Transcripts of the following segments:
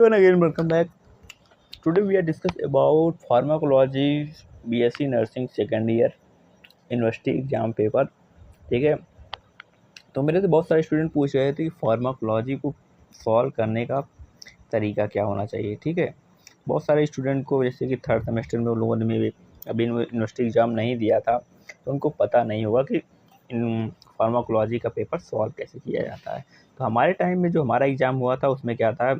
And again, welcome back. Today we are discuss about pharmacology BSc Nursing second year university exam paper. ठीक है, तो मेरे से बहुत सारे स्टूडेंट पूछ रहे थे कि फार्माकोलॉजी को सॉल्व करने का तरीका क्या होना चाहिए। ठीक है, बहुत सारे स्टूडेंट को जैसे कि थर्ड सेमेस्टर में उन लोगों ने भी अभी यूनिवर्सिटी एग्ज़ाम नहीं दिया था, तो उनको पता नहीं होगा कि इन फार्माकोलॉजी का पेपर सॉल्व कैसे किया जाता है। तो हमारे टाइम में जो हमारा एग्ज़ाम हुआ था उसमें क्या था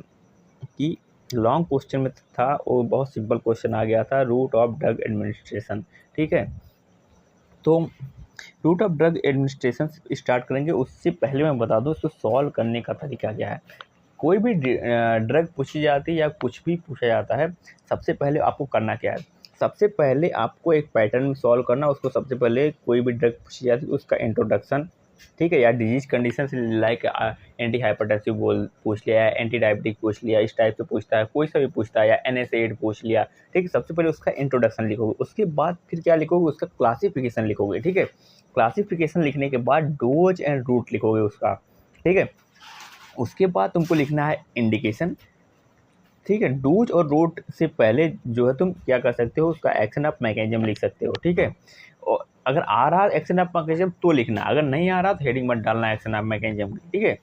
कि लॉन्ग क्वेश्चन में था और बहुत सिंपल क्वेश्चन आ गया था, रूट ऑफ ड्रग एडमिनिस्ट्रेशन। ठीक है, तो route of drug administration start करेंगे, उससे पहले मैं बता दूं इसको सॉल्व करने का तरीका क्या है। कोई भी ड्रग पूछी जाती है या कुछ भी पूछा जाता है, सबसे पहले आपको करना क्या है, सबसे पहले आपको एक पैटर्न में सॉल्व करना। उसको सबसे पहले कोई भी ड्रग पूछी जाती है उसका इंट्रोडक्शन, ठीक है, या disease condition like anti hypertensive पूछ लिया, एंटी डायबिटिक पूछ लिया, इस टाइप से पूछता है, कोई सा भी पूछता है, या NSAID पूछ लिया। ठीक है, सबसे पहले उसका इंट्रोडक्शन लिखोगे, उसके बाद फिर क्या लिखोगे, उसका क्लासिफिकेशन लिखोगे। ठीक है, क्लासिफिकेशन लिखने के बाद डोज एंड रूट लिखोगे उसका। ठीक है, उसके बाद तुमको लिखना है इंडिकेशन। ठीक है, डोज और रूट से पहले जो है तुम क्या कर सकते हो, उसका एक्शन ऑफ मैकेनिज्म लिख सकते हो। ठीक है, और अगर आ रहा है एक्शन ऑफ मैकेनिज्म तो लिखना, अगर नहीं आ रहा तो हेडिंग मत डालना एक्शन ऑफ मैकेनिज्म। ठीक है,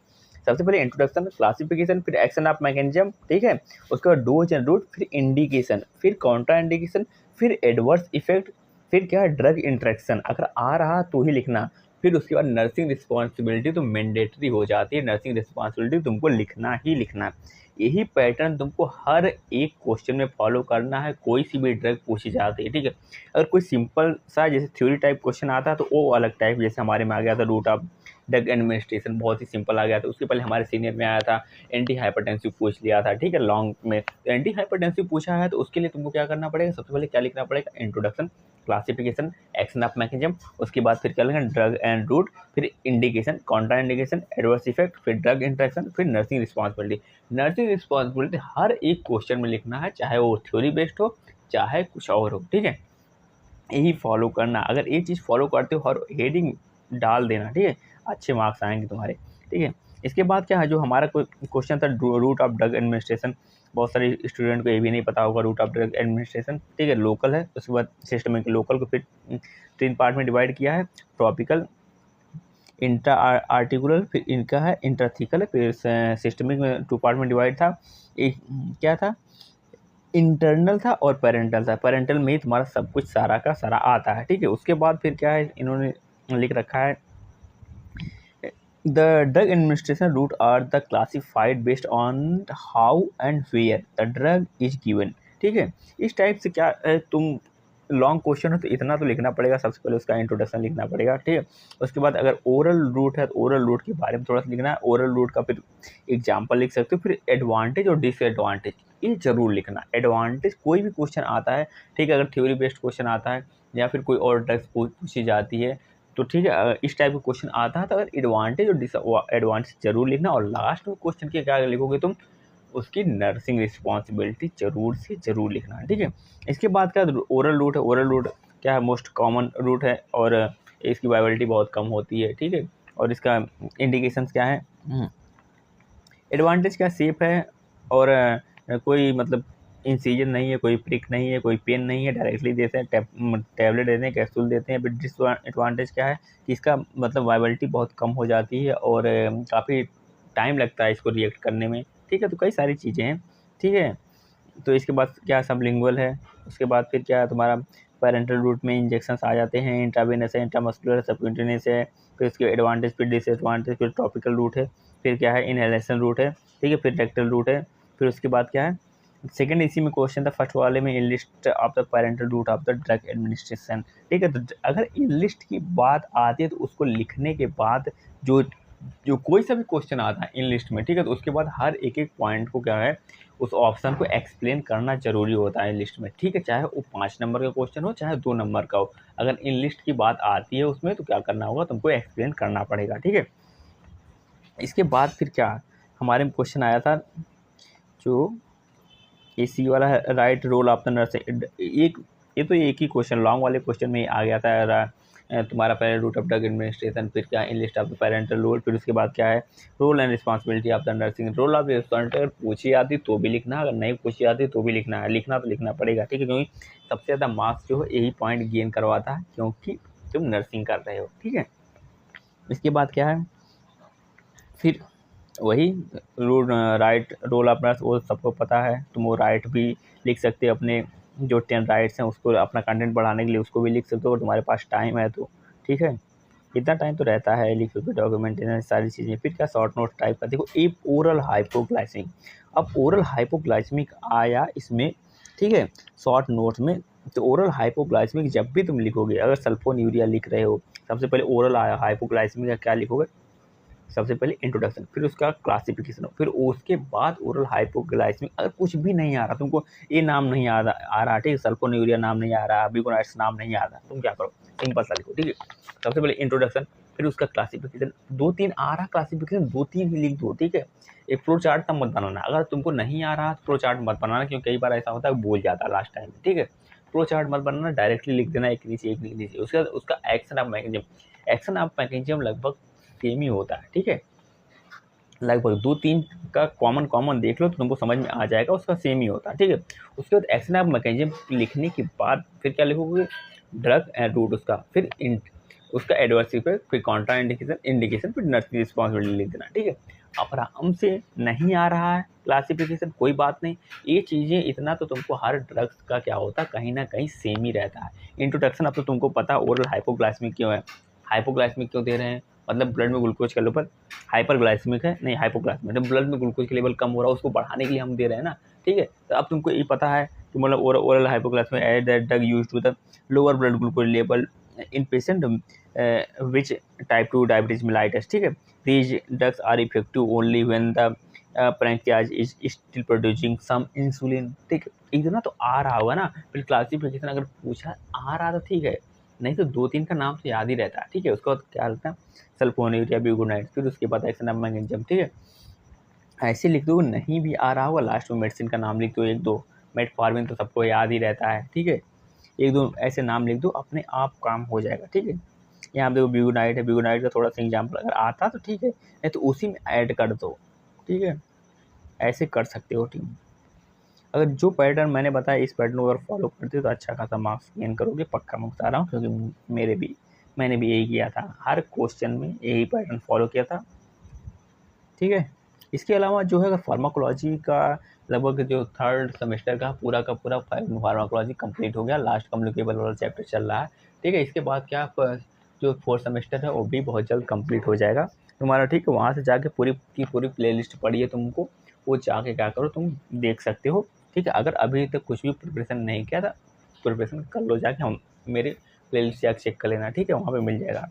सबसे पहले इंट्रोडक्शन, क्लासिफिकेशन, फिर एक्शन ऑफ मैकेनिज्म। ठीक है, उसके बाद डोज एंड रूट, फिर इंडिकेशन, फिर काउंटर इंडिकेशन, फिर एडवर्स इफेक्ट, फिर क्या है ड्रग इंट्रैक्शन। अगर आ रहा तो ही लिखना। फिर उसके बाद नर्सिंग रिस्पॉन्सिबिलिटी तो मैंडेटरी हो जाती है, नर्सिंग रिस्पॉन्सिबिलिटी तुमको लिखना ही लिखना। यही पैटर्न तुमको हर एक क्वेश्चन में फॉलो करना है, कोई सी भी ड्रग पूछी जाती है। ठीक है, अगर कोई सिंपल सा जैसे थ्योरी टाइप क्वेश्चन आता है तो वो अलग टाइप, जैसे हमारे में आ गया था रूट ऑफ ड्रग एडमिनिस्ट्रेशन, बहुत ही सिंपल आ गया था। उसके पहले हमारे सीनियर में आया था एंटी हाइपरटेंसिव पूछ लिया था। ठीक है, लॉन्ग में तो एंटी हाइपरटेंसिव पूछा है, तो उसके लिए तुमको क्या करना पड़ेगा, सबसे पहले क्या लिखना पड़ेगा, introduction, classification, action of mechanism. उसके बाद फिर क्या लिखना, ड्रग एंड रूट, फिर indication, Contra indication, adverse effect, फिर ड्रग इंट्रैक्शन, फिर नर्सिंग रिस्पॉन्सिबिलिटी। नर्सिंग रिस्पॉन्सिबिलिटी हर एक क्वेश्चन में लिखना है, चाहे वो थ्योरी बेस्ड हो चाहे कुछ और हो। ठीक है, यही फॉलो करना। अगर ये चीज़ फॉलो करते हो, हर हेडिंग डाल देना। ठीक है, अच्छे मार्क्स आएंगे तुम्हारे। ठीक है, इसके बाद क्या है, जो हमारा क्वेश्चन था रूट ऑफ ड्रग एडमिनिस्ट्रेशन, बहुत सारे स्टूडेंट को ये भी नहीं पता होगा रूट ऑफ ड्रग एडमिनिस्ट्रेशन। ठीक है, लोकल है, उसके बाद सिस्टमिक। लोकल को फिर 3 पार्ट में डिवाइड किया है, ट्रॉपिकल, इंट्रा आर्टिकुलर, फिर इनका है इंट्राथिकल, फिर सिस्टमिक में 2 पार्ट में डिवाइड था। एक क्या था, इंटरनल था और पेरेंटल था। पेरेंटल में ही तुम्हारा सब कुछ सारा का सारा आता है। ठीक है, उसके बाद फिर क्या है, इन्होंने लिख रखा है the drug administration route are the classified based on how and where the drug is given. ठीक है, इस टाइप से क्या है, तुम लॉन्ग क्वेश्चन है तो इतना तो लिखना पड़ेगा, सबसे पहले उसका इंट्रोडक्शन लिखना पड़ेगा। ठीक है, उसके बाद अगर ओरल रूट है तो ओरल रूट के बारे में थोड़ा सा लिखना है, ओरल रूट का फिर एग्जाम्पल लिख सकते हो, फिर एडवांटेज और डिसएडवांटेज ये जरूर लिखना। एडवांटेज कोई भी क्वेश्चन आता है, ठीक है, अगर थ्योरी बेस्ड क्वेश्चन आता है या फिर कोई और ड्रग्स पूछी जाती है तो ठीक है, अगर इस टाइप का क्वेश्चन आता है तो अगर एडवांटेज और डिसएडवांटेज जरूर लिखना। और लास्ट में क्वेश्चन के क्या लिखोगे तुम, उसकी नर्सिंग रिस्पॉन्सिबिलिटी जरूर से जरूर लिखना है। ठीक है, इसके बाद क्या, ओरल रूट है। ओरल रूट क्या है, मोस्ट कॉमन रूट है और इसकी वायबिलिटी बहुत कम होती है। ठीक है, और इसका इंडिकेशंस क्या है, एडवांटेज क्या, सेफ है और कोई मतलब इंसीजन नहीं है, कोई प्रिक नहीं है, कोई पेन नहीं है, डायरेक्टली देते हैं, टैबलेट देते हैं, कैप्सूल देते हैं। फिर डिसएडवांटेज क्या है कि इसका मतलब वायबिलिटी बहुत कम हो जाती है और काफ़ी टाइम लगता है इसको रिएक्ट करने में। ठीक है, तो कई सारी चीज़ें हैं। ठीक है, तो इसके बाद क्या, सबलिंगुअल है। उसके बाद फिर क्या है तुम्हारा, पैरेंटल रूट में इंजेक्शंस आ जाते हैं, इंट्रावेनस है, इंट्रामस्कुलर, सबक्यूटेनियस है। फिर उसके एडवांटेज, फिर डिसएडवांटेज, फिर टॉपिकल रूट है, फिर क्या है इनहेलेशन रूट है। ठीक है, फिर रेक्टल रूट है। फिर उसके बाद क्या है, सेकंड इसी में क्वेश्चन था फर्स्ट वाले में, list of the parenteral route of the drug administration. ठीक है, तो अगर लिस्ट की बात आती है तो उसको लिखने के बाद जो जो कोई सा भी क्वेश्चन आता है इन लिस्ट में, ठीक है, तो उसके बाद हर एक एक पॉइंट को क्या है, उस ऑप्शन को एक्सप्लेन करना जरूरी होता है लिस्ट में। ठीक है, चाहे वो 5 नंबर का क्वेश्चन हो चाहे 2 नंबर का हो, अगर इन लिस्ट की बात आती है उसमें तो क्या करना होगा, तुमको एक्सप्लेन करना पड़ेगा। ठीक है, इसके बाद फिर क्या हमारे में क्वेश्चन आया था, जो AC वाला है, right role of the nurse. एक ये तो एक ही क्वेश्चन लॉन्ग वाले क्वेश्चन में आ गया था, तुम्हारा पहले रूट ऑफ ड्रग एडमिनिस्ट्रेशन, फिर क्या in list of the parental role, फिर उसके बाद क्या है role and responsibility of the nursing. Role of responsibility अगर पूछी आती तो भी लिखना, अगर नहीं पूछी आती तो भी लिखना है, लिखना तो लिखना पड़ेगा, ठीक है, क्योंकि सबसे ज़्यादा मार्क्स जो है यही पॉइंट गेन करवाता है, क्योंकि तुम नर्सिंग कर रहे हो, ठीक है। इसके बाद क्या है फिर वही role right role of nurse, वो सबको पता है, तुम वो राइट भी लिख सकते हो, अपने जो 10 राइट्स हैं उसको अपना कंटेंट बढ़ाने के लिए उसको भी लिख सकते हो, अगर तुम्हारे पास टाइम है तो, ठीक है। इतना टाइम तो रहता है, लिखो के डॉक्यूमेंटेशन सारी चीज़ें। फिर क्या शॉर्ट नोट टाइप का, देखो एक ओरल हाइपोग्लाइसेमिक, अब ओरल हाइपोग्लाइसेमिक आया इसमें, ठीक है, शॉर्ट नोट में। तो ओरल हाइपोग्लाइसेमिक जब भी तुम लिखोगे, अगर सल्फोन्यूरिया लिख रहे हो, सबसे पहले ओरल आया हाइपोग्लाइसेमिक का क्या लिखोगे, सबसे पहले इंट्रोडक्शन, फिर उसका क्लासिफिकेशन, फिर उसके बाद ओरल हाइपोग्लाइसेमिक। अगर कुछ भी नहीं आ रहा तुमको, ये नाम नहीं आ रहा, ठीक है, सल्फोन्यूरिया नाम नहीं आ रहा, बिगोनाइट्स नाम नहीं आ रहा, तुम क्या करो, सिंपल सा लिखो, ठीक है। सबसे पहले इंट्रोडक्शन, फिर उसका क्लासिफिकेशन, 2-3 आ रहा क्लासिफिकेशन 2-3 ही लिख दो, ठीक है। एक फ्लो चार्ट तब मत बनाना, अगर तुमको नहीं आ रहा फ्लो चार्ट मत बनाना, क्योंकि कई बार ऐसा होता है भूल जाता है लास्ट टाइम में, ठीक है। फ्लो चार्ट मत बनाना, डायरेक्टली लिख देना एक नीचे एक नीचे। उसके बाद उसका action of mechanism, action of mechanism लगभग सेम ही होता है, ठीक है, लगभग 2-3 का कॉमन देख लो तो तुमको समझ में आ जाएगा, उसका सेम ही होता है, ठीक है। उसके बाद एक्शन ऑफ मैकेनिज्म लिखने के बाद फिर क्या लिखोगे, ड्रग एंड रूट उसका, फिर उसका एडवर्स इफेक्ट, फिर कॉन्ट्रा इंडिकेशन, फिर नर्सिंग रिस्पॉन्सिबिलिटी लिख देना, ठीक है। आराम से नहीं आ रहा है क्लासिफिकेशन, कोई बात नहीं, ये चीज़ें इतना तो तुमको हर ड्रग्स का क्या होता है कहीं ना कहीं सेम ही रहता है। इंट्रोडक्शन अब तो तुमको पता ओरल हाइपोग्लाइसेमिक क्यों है, हाइपोग्लाइसेमिक क्यों दे रहे हैं, मतलब ब्लड में ग्लूकोज का लेवल हाइपरग्लाइसेमिक है, नहीं हाइपोग्लाइसेमिक है, ब्लड में ग्लूकोज का लेवल कम हो रहा है, उसको बढ़ाने के लिए हम दे रहे हैं ना, ठीक है। तो अब तुमको ये पता है कि मतलब oral hypoglycaemic aid that drug used to the lower blood glucose level in patient which type 2 diabetes mellitus, ठीक है। These drugs are effective only when the pancreas is still producing some insulin, ठीक है। इतना तो आ रहा होगा ना, फिर क्लासिफिकेशन अगर पूछा आ रहा तो ठीक है, नहीं तो 2-3 का नाम तो याद ही रहता है, ठीक है। उसके बाद क्या रहता है सल्फोन्यूरिया, बिगोनाइट्स, फिर उसके बाद एक्शन ऑफ मैकेनिज्म, ठीक है। ऐसे लिख दो, नहीं भी आ रहा होगा लास्ट में मेडिसिन का नाम लिख दो, 1-2 मेटफॉर्मिन तो सबको याद ही रहता है, ठीक है। 1-2 ऐसे नाम लिख दो, अपने आप काम हो जाएगा, ठीक है। यहाँ देखो बिगोनाइट है, बिगोनाइट का थोड़ा सा एग्जाम्पल अगर आता तो ठीक है, नहीं तो उसी में ऐड कर दो, ठीक है। ऐसे कर सकते हो टीम। अगर जो पैटर्न मैंने बताया इस पैटर्न को अगर फॉलो करते हो तो अच्छा खासा मार्क्स गेन करोगे, पक्का मैं बता रहा हूँ, क्योंकि मैंने भी यही किया था, हर क्वेश्चन में यही पैटर्न फॉलो किया था, ठीक है। इसके अलावा जो है फार्माकोलॉजी का लगभग जो 3rd सेमेस्टर का पूरा फार्माकोलॉजी कंप्लीट हो गया, लास्ट कम्युनिकेबल वाला चैप्टर चल रहा है, ठीक है। इसके बाद क्या जो 4th सेमेस्टर है वो भी बहुत जल्द कंप्लीट हो जाएगा तुम्हारा, ठीक है। वहाँ से जाके पूरी की पूरी प्लेलिस्ट पढ़िए तुमको, वो जाके क्या करो तुम देख सकते हो, ठीक है। अगर अभी तक कुछ भी प्रिपरेशन नहीं किया था, प्रिपरेशन कर लो जाके, हम मेरे प्लेलिस्ट जाके चेक कर लेना, ठीक है, वहाँ पे मिल जाएगा।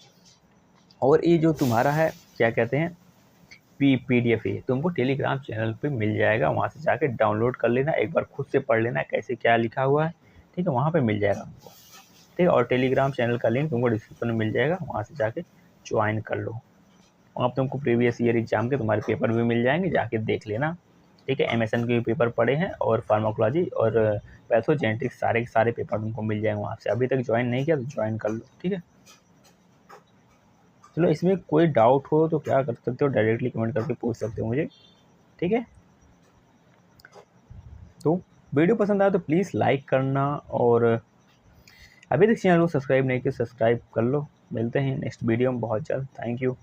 और ये जो तुम्हारा है क्या कहते हैं PDF है, तुमको टेलीग्राम चैनल पे मिल जाएगा, वहाँ से जाके डाउनलोड कर लेना, एक बार खुद से पढ़ लेना कैसे क्या लिखा हुआ है, ठीक है, वहाँ पे मिल जाएगा तुमको, ठीक है। और टेलीग्राम चैनल का लिंक तुमको डिस्क्रिप्शन में मिल जाएगा, वहाँ से जाके ज्वाइन कर लो, वहाँ पर तुमको प्रीवियस ईयर एग्जाम के तुम्हारे पेपर भी मिल जाएंगे, जाके देख लेना, ठीक है। MSN के भी पेपर पड़े हैं और फार्माकोलॉजी और पैथोजेनेटिक्स सारे के सारे पेपर तुमको मिल जाएंगे वहाँ से। अभी तक ज्वाइन नहीं किया तो ज्वाइन कर लो, ठीक है। चलो, इसमें कोई डाउट हो तो क्या कर सकते हो, डायरेक्टली कमेंट करके पूछ सकते हो मुझे, ठीक है। तो वीडियो पसंद आया तो प्लीज़ लाइक करना, और अभी तक चैनल को सब्सक्राइब नहीं किया सब्सक्राइब कर लो। मिलते हैं नेक्स्ट वीडियो में बहुत जल्द। Thank you.